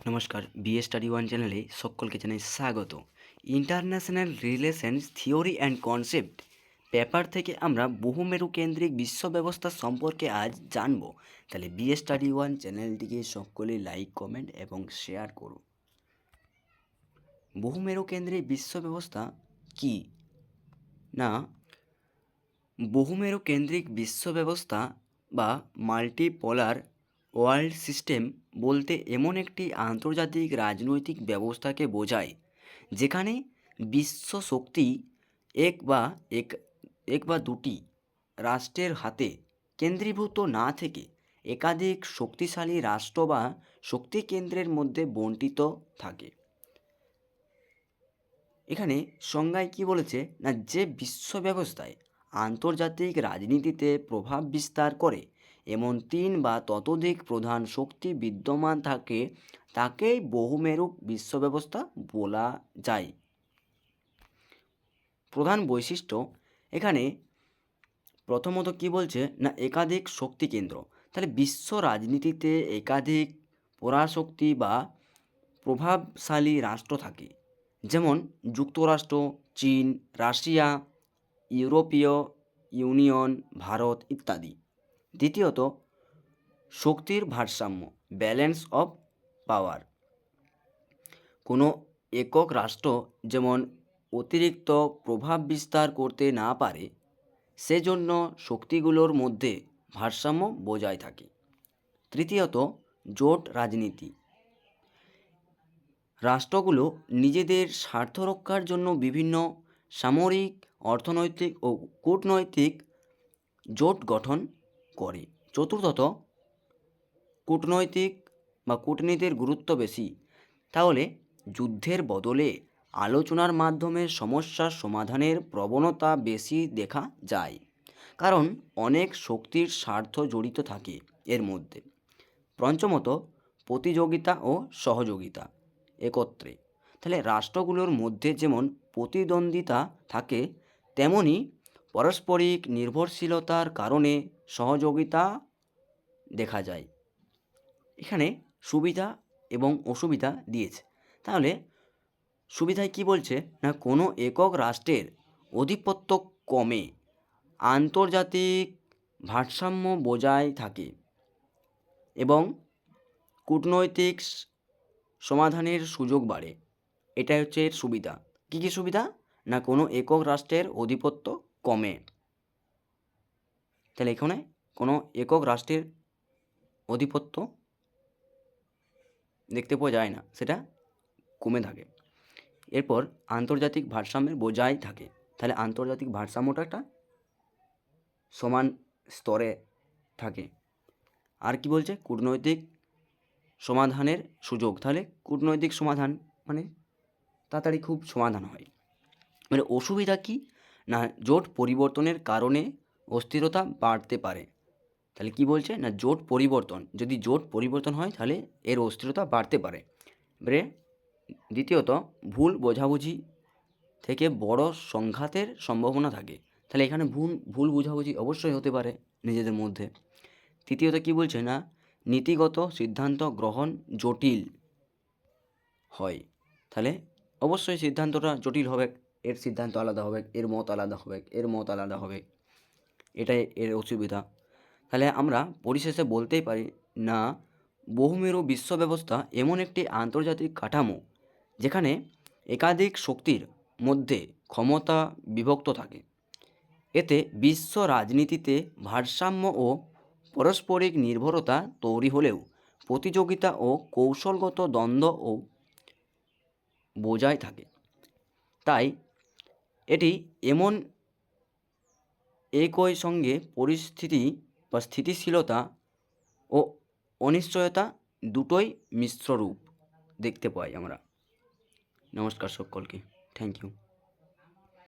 নমস্কার, BA study one চ্যানেলে সকলকে জানাই স্বাগত। International relations theory and concept paper থেকে আমরা বহুমেরু কেন্দ্রিক বিশ্ব ব্যবস্থা সম্পর্কে আজ জানব। তাহলে বিএ স্টাডি ওয়ান চ্যানেলটিকে সকলে লাইক, কমেন্ট এবং শেয়ার করুন। বহুমেরু কেন্দ্রিক বিশ্ব ব্যবস্থা কি না, বহুমেরু কেন্দ্রিক বিশ্ব ব্যবস্থা বা মাল্টিপোলার ওয়ার্ল্ড সিস্টেম বলতে এমন একটি আন্তর্জাতিক রাজনৈতিক ব্যবস্থাকে বোঝায় যেখানে বিশ্ব শক্তি এক বা দুটি রাষ্ট্রের হাতে কেন্দ্রীভূত না থেকে একাধিক শক্তিশালী রাষ্ট্র বা শক্তি কেন্দ্রের মধ্যে বণ্টিত থাকে। এখানে সংজ্ঞায় কি বলেছে না, যে বিশ্ব ব্যবস্থায় আন্তর্জাতিক রাজনীতিতে প্রভাব বিস্তার করে এমন তিন বা ততোধিক প্রধান শক্তি বিদ্যমান থাকে তাকেই বহুমেরু বিশ্ব ব্যবস্থা বলা যায়। প্রধান বৈশিষ্ট্য এখানে প্রথমত কি বলছে না, একাধিক শক্তি কেন্দ্র। তাহলে বিশ্ব রাজনীতিতে একাধিক পরাশক্তি বা প্রভাবশালী রাষ্ট্র থাকে, যেমন যুক্তরাষ্ট্র, চীন, রাশিয়া, ইউরোপীয় ইউনিয়ন, ভারত ইত্যাদি। দ্বিতীয়ত, শক্তির ভারসাম্য, ব্যালেন্স অফ পাওয়ার। কোনো একক রাষ্ট্র যেমন অতিরিক্ত প্রভাব বিস্তার করতে না পারে, সেজন্য শক্তিগুলোর মধ্যে ভারসাম্য বজায় থাকে। তৃতীয়ত, জোট রাজনীতি। রাষ্ট্রগুলো নিজেদের স্বার্থ রক্ষার জন্য বিভিন্ন সামরিক, অর্থনৈতিক ও কূটনৈতিক জোট গঠন করে। চতুর্থত, কূটনৈতিক বা কূটনীতির গুরুত্ব বেশি। তাহলে যুদ্ধের বদলে আলোচনার মাধ্যমে সমস্যার সমাধানের প্রবণতা বেশি দেখা যায়, কারণ অনেক শক্তির স্বার্থ জড়িত থাকে এর মধ্যে। পঞ্চমত, প্রতিযোগিতা ও সহযোগিতা একত্রে। তাহলে রাষ্ট্রগুলোর মধ্যে যেমন প্রতিদ্বন্দ্বিতা থাকে, তেমনি পারস্পরিক নির্ভরশীলতার কারণে সহযোগিতা দেখা যায়। এখানে সুবিধা এবং অসুবিধা দিয়েছে। তাহলে সুবিধায় কি বলছে না, কোনো একক রাষ্ট্রের আধিপত্য কমে আন্তর্জাতিক ভারসাম্য বজায় থাকে এবং কূটনৈতিক সমাধানের সুযোগ বাড়ে। এটাই হচ্ছে এর সুবিধা। কী কী সুবিধা না, কোনো একক রাষ্ট্রের আধিপত্য কমে। তাহলে এখানে কোনো একক রাষ্ট্রের আধিপত্য দেখতে পাওয়া যায় না, সেটা কমে থাকে। এরপর আন্তর্জাতিক ভারসাম্যের বজায় থাকে। তাহলে আন্তর্জাতিক ভারসাম্যটা একটা সমান স্তরে থাকে। আর কি বলছে, কূটনৈতিক সমাধানের সুযোগ। তাহলে কূটনৈতিক সমাধান মানে তাড়াতাড়ি খুব সমাধান হয়। মানে অসুবিধা কি না, জোট পরিবর্তনের কারণে অস্থিরতা বাড়তে পারে। তাহলে কি বলছে না, জোট পরিবর্তন, যদি জোট পরিবর্তন হয় তাহলে এর অস্থিরতা বাড়তে পারে। এবারে দ্বিতীয়ত, ভুল বোঝাবুঝি থেকে বড় সংঘাতের সম্ভাবনা থাকে। তাহলে এখানে ভুল বোঝাবুঝি অবশ্যই হতে পারে নিজেদের মধ্যে। তৃতীয়ত কি বলছে না, নীতিগত সিদ্ধান্ত গ্রহণ জটিল হয়। তাহলে অবশ্যই সিদ্ধান্তটা জটিল হবে, এর সিদ্ধান্ত আলাদা হবে, এর মত আলাদা হবে, এর মত আলাদা হবে, এটাই এর অসুবিধা। তাহলে আমরা পরিশেষে বলতেই পারি না, বহুমেরু বিশ্ব ব্যবস্থা এমন একটি আন্তর্জাতিক কাঠামো যেখানে একাধিক শক্তির মধ্যে ক্ষমতা বিভক্ত থাকে। এতে বিশ্ব রাজনীতিতে ভারসাম্য ও পারস্পরিক নির্ভরতা তৈরি হলেও প্রতিযোগিতা ও কৌশলগত দ্বন্দ্বও বজায় থাকে। তাই এটি এমন একই সঙ্গে পরিস্থিতি বা স্থিতিশীলতা ও অনিশ্চয়তা দুটোই মিশ্র রূপ দেখতে পাই আমরা। নমস্কার সকলকে, থ্যাংক ইউ।